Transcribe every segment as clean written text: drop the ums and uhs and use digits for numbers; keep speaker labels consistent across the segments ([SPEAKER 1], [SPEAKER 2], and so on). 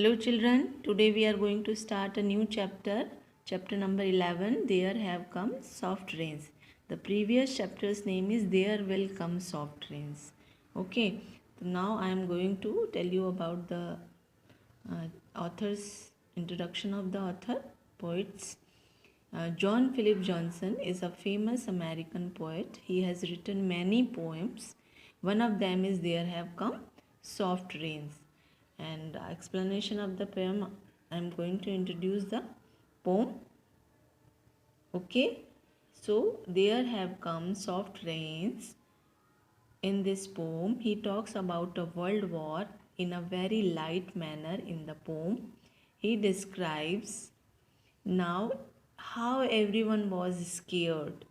[SPEAKER 1] Hello children, today we are going to start a new chapter, chapter number 11, There Have Come Soft Rains. The previous chapter's name is There Will Come Soft Rains. Okay, so now I am going to tell you about the author's introduction of the author, poets. John Philip Johnson is a famous American poet. He has written many poems. One of them is There Have Come Soft Rains. And explanation of the poem, I am going to introduce the poem. Okay, so there have come soft rains. In this poem, he talks about a world war in a very light manner. In the poem, he describes now how everyone was scared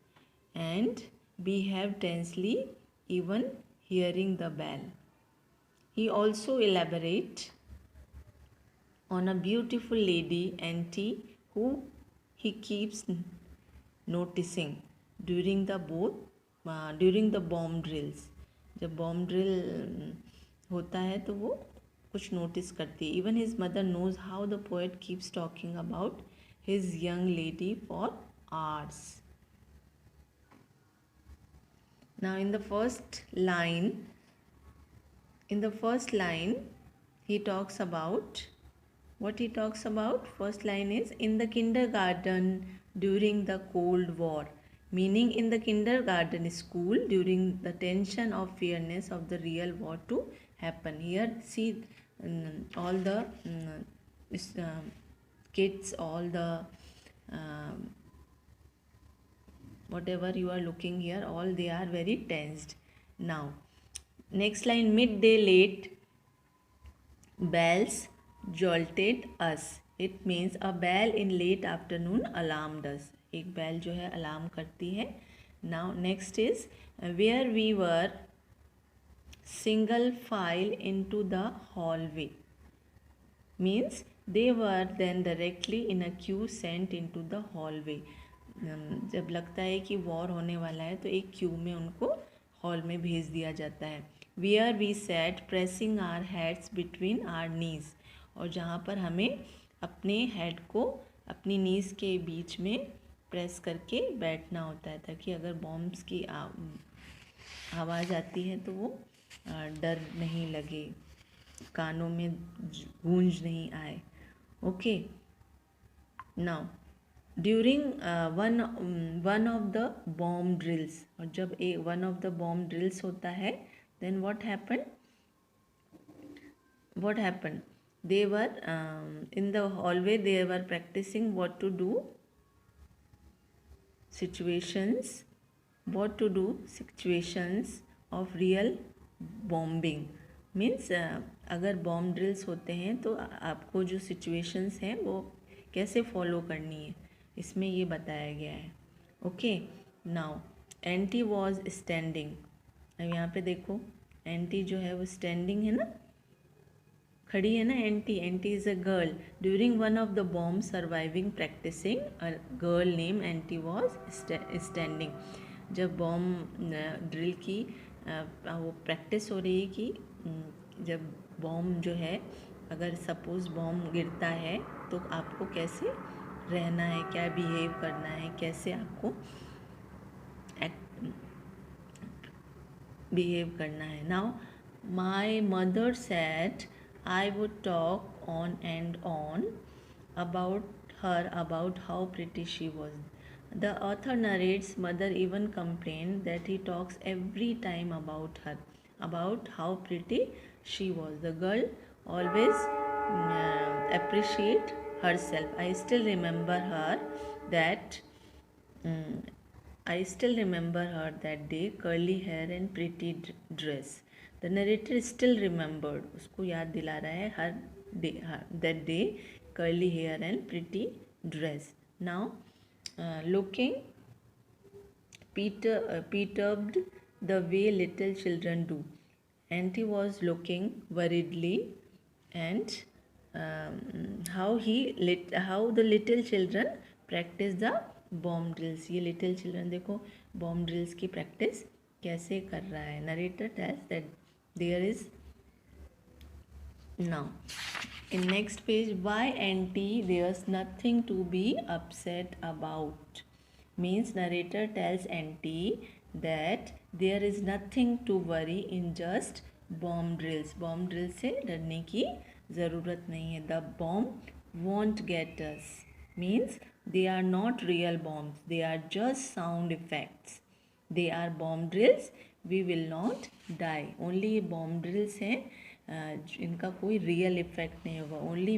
[SPEAKER 1] and behaved tensely, even hearing the bell. He also elaborates on a beautiful lady auntie who he keeps noticing during the bomb drills. जब bomb drill होता है तो वो कुछ notice करती है. Even his mother knows how the poet keeps talking about his young lady for hours. Now in the first line, he talks about what he talks about. First line is in the kindergarten during the Cold War, meaning in the kindergarten school during the tension of fearness of the real war to happen. Here see all the kids, all the whatever you are looking here, all they are very tensed. Now next line, midday late bells jolted us. It means a bell in late afternoon alarmed us. एक bell जो है alarm करती है. Now next is where we were single file into the hallway. Means they were then directly in a queue sent into the hallway. जब लगता है कि war होने वाला है तो एक क्यू में उनको हॉल में भेज दिया जाता है. Where we sat pressing our heads between our knees. और जहाँ पर हमें अपने हेड को अपनी नीज़ के बीच में प्रेस करके बैठना होता है ताकि अगर बॉम्ब्स की आवाज़ आती है तो वो डर नहीं लगे, कानों में गूंज नहीं आए. Okay, now during one of the bomb drills. और जब one of the bomb drills होता है, then what happened? They were in the hallway. They were practicing what to do situations of real bombing. Means अगर bomb drills होते हैं तो आपको जो सिचुएशंस हैं वो कैसे फॉलो करनी है, इसमें ये बताया गया है. Okay, now anti was standing. अब यहाँ पे देखो एंटी जो है वो स्टैंडिंग है ना, खड़ी है ना. Anti is a girl. During one of the bomb surviving practicing a girl name Anti was standing. जब बॉम्ब ड्रिल की वो प्रैक्टिस हो रही है कि जब बॉम्ब जो है, अगर सपोज़ बॉम्ब गिरता है तो आपको कैसे रहना है, क्या बिहेव करना है, कैसे आपको बिहेव करना है. Now my mother said I would talk on and on about her, about how pretty she was. The author narrates mother even complained that he talks every time about her, about how pretty she was. The girl always appreciate herself. I still remember her that day, curly hair and pretty dress. The narrator still remembered, उसको याद दिला रहा है हर day, that day, curly hair and pretty dress. Now looking perturbed the way little children do. Auntie was looking worriedly and how the little children practice the bomb drills. ये little children देखो bomb drills की practice कैसे कर रहा है. Narrator tells that there is now In next page, why NT, there's nothing to be upset about. Means narrator tells NT that there is nothing to worry in just bomb drills. Bomb drill से डरने की ज़रूरत नहीं है. The bomb won't get us. Means they are not real bombs. They are just sound effects. They are bomb drills. We will not die. Only bomb drills हैं. इनका कोई real effect नहीं होगा. Only